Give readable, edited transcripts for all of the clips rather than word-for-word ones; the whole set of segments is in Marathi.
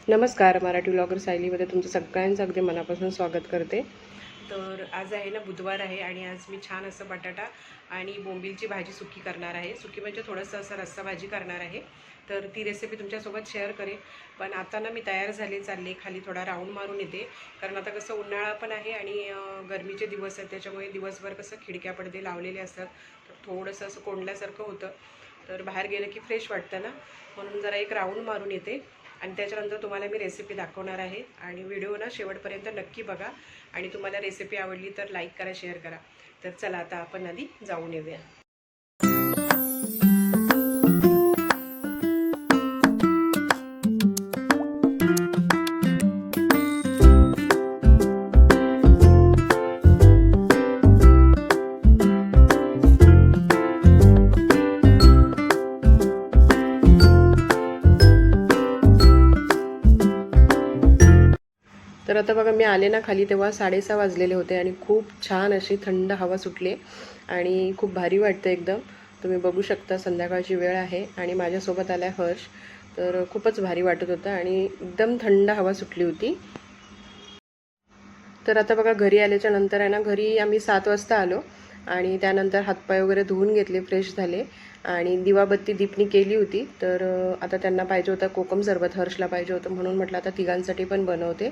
नमस्कार. मराठी व्लॉगर सायलीमध्ये तुमचं सगळ्यांचं अगदी मनापासून स्वागत करते. तर आज आहे ना, बुधवार आहे आणि आज मी छान असं बटाटा आणि बोंबीलची भाजी सुकी करणार आहे. सुकी म्हणजे थोडंसं असं रस्सा भाजी करणार आहे. तर ती रेसिपी तुमच्यासोबत शेअर करेन. पण आता ना मी तयार झाले, चालले खाली थोडा राऊंड मारून येते. कारण आता कसं उन्हाळा पण आहे आणि गरमीचे दिवस आहेत, त्याच्यामुळे दिवसभर कसं खिडक्या पडदे लावलेले असतात, तर थोडंसं असं कोंडल्यासारखं होतं. तर बाहेर गेलं की फ्रेश वाटतं ना, म्हणून जरा एक राऊंड मारून येते आणि त्याच्यानंतर तुम्हाला मी रेसिपी दाखवणार आहे. आणि व्हिडिओ ना शेवटपर्यंत नक्की बघा आणि तुम्हाला रेसिपी आवडली तर लाईक करा, शेअर करा. तर चला आता आपण आधी जाऊन येऊया. तर आता बघा, मी आले ना खाली तेव्हा 6:30 वाजलेले होते आणि खूप छान अशी थंड हवा सुटली आणि खूप भारी वाटतं एकदम. तुम्ही बघू शकता संध्याकाळची वेळ आहे आणि माझ्यासोबत आला आहे हर्ष. तर खूपच भारी वाटत होतं आणि एकदम थंड हवा सुटली होती. तर आता बघा, घरी आल्याच्या नंतर आहे ना, घरी आम्ही 7 वाजता आलो आणि त्यानंतर हातपाय वगैरे धुवून घेतले, फ्रेश झाले आणि दिवाबत्ती दीपनी केली होती. तर आता त्यांना पाहिजे होतं कोकम सरबत, हर्षला पाहिजे होतं, म्हणून म्हटलं आता तिघांसाठी पण बनवते.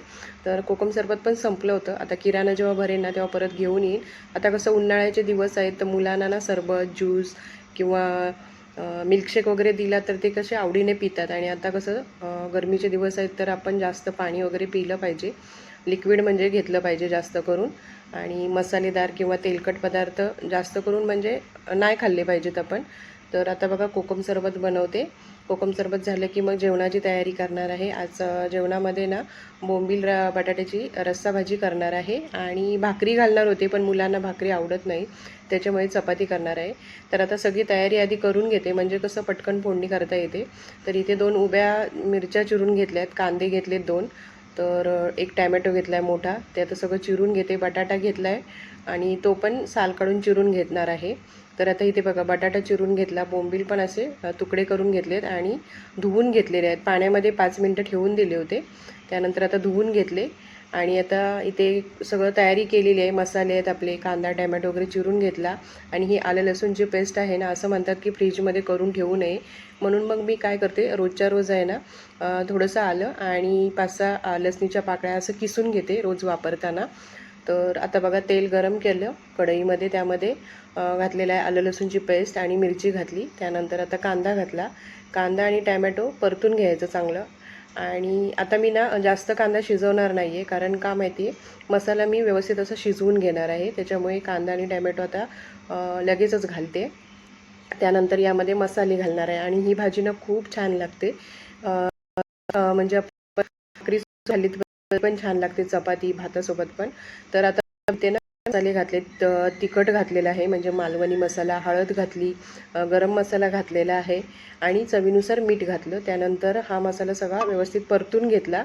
तर कोकम सरबत पण संपलं होतं. आता किराणा जेव्हा भरेन ना तेव्हा परत घेऊन येईन. आता कसं उन्हाळ्याचे दिवस आहेत, तर मुलांना ना सरबत, ज्यूस किंवा मिल्कशेक वगैरे दिला तर ते कसे आवडीने पितात. आणि आता कसं गरमीचे दिवस आहेत, तर आपण जास्त पाणी वगैरे पिलं पाहिजे. लिक्विड म्हणजे घेतलं पाहिजे जास्त करून. आणि मसालेदार किंवा तेलकट पदार्थ जास्त करून म्हणजे नाही खाल्ले पाहिजेत आपण. तर आता बघा, कोकम सरबत बनवते. कोकम सरबत झालं की मग जेवणाची तयारी करणार आहे. आज जेवणामध्ये ना बोंबील बटाट्याची रस्सा भाजी करणार आहे आणि भाकरी घालणार होते, पण मुलांना भाकरी आवडत नाही, त्याच्यामुळे चपाती करणार आहे. तर आता सगळी तयारी आधी करून घेते, म्हणजे कसं पटकन फोडणी करता येते. तर इथे 2 उभ्या मिरच्या चिरून घेतल्यात, कांदे घेतलेत 2. तर एक टॅमॅटो घेतला आहे मोठा, ते आता सगळं चिरून घेते. बटाटा घेतला आहे आणि तो पण साल काढून चिरून घेणार आहे. तर आता इथे बघा, बटाटा चिरून घेतला, बोंबील पण असे तुकडे करून घेतलेत आणि धुवून घेतलेले आहेत. पाण्यामध्ये 5 मिनटं ठेवून दिले होते, त्यानंतर आता धुवून घेतले. आणि आता इथे सगळं तयारी केलेली आहे. मसाले आहेत आपले, कांदा टॅमॅटो वगैरे चिरून घेतला. आणि ही आलं लसूणची पेस्ट आहे ना, असं म्हणतात की फ्रीजमध्ये करून ठेवू नये, म्हणून मग मी काय करते, रोजच्या रोज आहे ना थोडंसं आलं आणि 5-6 लसणीच्या पाकळ्या असं किसून घेते रोज वापरताना. तर आता बघा, तेल गरम केलं कढईमध्ये, त्यामध्ये घातलेलं आहे आलं लसूणची पेस्ट आणि मिरची घातली. त्यानंतर आता कांदा घातला. कांदा आणि टॅमॅटो परतून घ्यायचं चांगलं. आणि आता मी ना जास्त कांदा शिजवणार नाही आहे, कारण का माहिती आहे, मसाला मी व्यवस्थित असं शिजवून घेणार आहे, त्याच्यामुळे कांदा आणि टॅमॅटो आता लगेचच घालते. त्यानंतर यामध्ये मसाले घालणार आहे आणि ही भाजी ना खूप छान लागते. म्हणजे आपण भाकरी खाल्ली तर पण छान लागते, चपाती भातासोबत पण. तर आता ते ना मसाले घातले, तिखट घातलेलं आहे म्हणजे मालवणी मसाला, हळद घातली, गरम मसाला घातलेला आहे आणि चवीनुसार मीठ घातलं. त्यानंतर हा मसाला सगळा व्यवस्थित परतून घेतला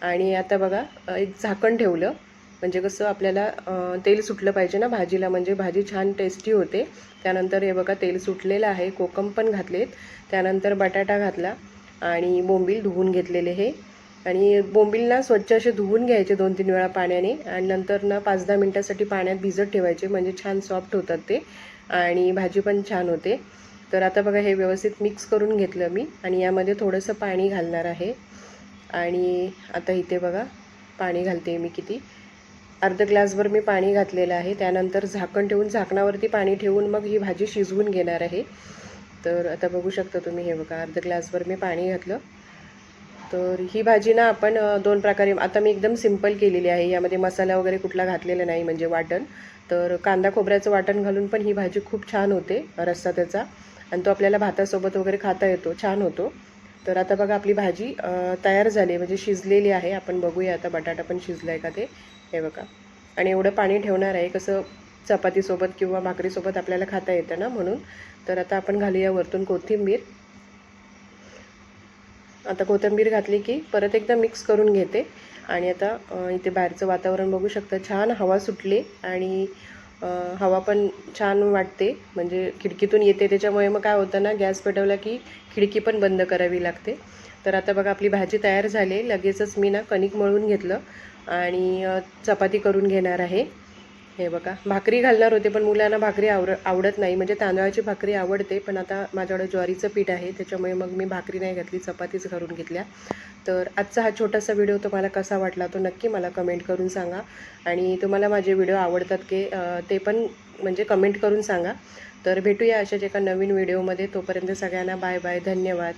आणि आता बघा, एक झाकण ठेवलं, म्हणजे कसं आपल्याला तेल सुटलं पाहिजे ना भाजीला, म्हणजे भाजी छान टेस्टी होते. त्यानंतर हे बघा, तेल सुटलेलं आहे, कोकम पण घातलेत. त्यानंतर बटाटा घातला आणि बोंबील धुवून घेतलेले हे. आणि बोंबीलना स्वच्छ असे धुवून घ्यायचे 2-3 वेळा पाण्याने आणि नंतर ना 5-10 मिनटासाठी पाण्यात भिजत ठेवायचे, म्हणजे छान सॉफ्ट होतात ते आणि भाजी पण छान होते. तर आता बघा, हे व्यवस्थित मिक्स करून घेतलं मी आणि यामध्ये थोडंसं पाणी घालणार आहे. आणि आता इथे बघा, पाणी घालते मी किती, अर्धा ग्लासभर मी पाणी घातलेलं आहे. त्यानंतर झाकण ठेवून, झाकणावरती पाणी ठेवून मग ही भाजी शिजवून घेणार आहे. तर आता बघू शकता तुम्ही, हे बघा, अर्धा ग्लासभर मी पाणी घातलं. तर ही भाजी ना आपण 2 प्रकारे, आता मी एकदम सिंपल केलेली आहे, यामध्ये मसाला वगैरे कुठला घातलेला नाही, म्हणजे वाटण. तर कांदा खोबऱ्याचं वाटण घालून पण ही भाजी खूप छान होते, रस्सा त्याचा, आणि तो आपल्याला भातासोबत वगैरे खाता येतो, छान होतो. तर आता बघा, आपली भाजी तयार झाली, म्हणजे शिजलेली आहे. आपण बघूया आता बटाटा पण शिजला आहे का ते, हे बघा. आणि एवढं पाणी ठेवणार आहे, कसं चपातीसोबत किंवा भाकरीसोबत आपल्याला खाता येतं ना, म्हणून. तर आता आपण घालूया वरतून कोथिंबीर. आता कोथिंबीर घातली की परत एकदा मिक्स करून घेते. आणि आता इथे बाहेरचं वातावरण बघू शकता, छान हवा सुटली आणि हवा पण छान वाटते, म्हणजे खिडकीतून येते, त्याच्यामुळे मग काय होतं ना, गॅस पेटवला की खिडकी पण बंद करावी लागते. तर आता बघा आपली भाजी तयार झाली. लगेचच मी ना कणिक मळून घेतलं आणि चपाती करून घेणार आहे. हे बघा, भाकरी घालणार होते पण मुलांना भाकरी आवडत नाही. म्हणजे तांदळाची भाकरी आवडते, पण आता माझ्याकडे ज्वारीचं पीठ आहे, त्याच्यामुळे मग मी भाकरी नाही घातली, चपातीच करून घेतल्या. तर आजचा हा छोटासा व्हिडिओ तुम्हाला कसा वाटला तो नक्की मला कमेंट करून सांगा. आणि तुम्हाला माझे व्हिडिओ आवडतात की ते पण म्हणजे कमेंट करून सांगा. तर भेटूया अशाच एका नवीन व्हिडिओमध्ये. तोपर्यंत सगळ्यांना बाय बाय, धन्यवाद.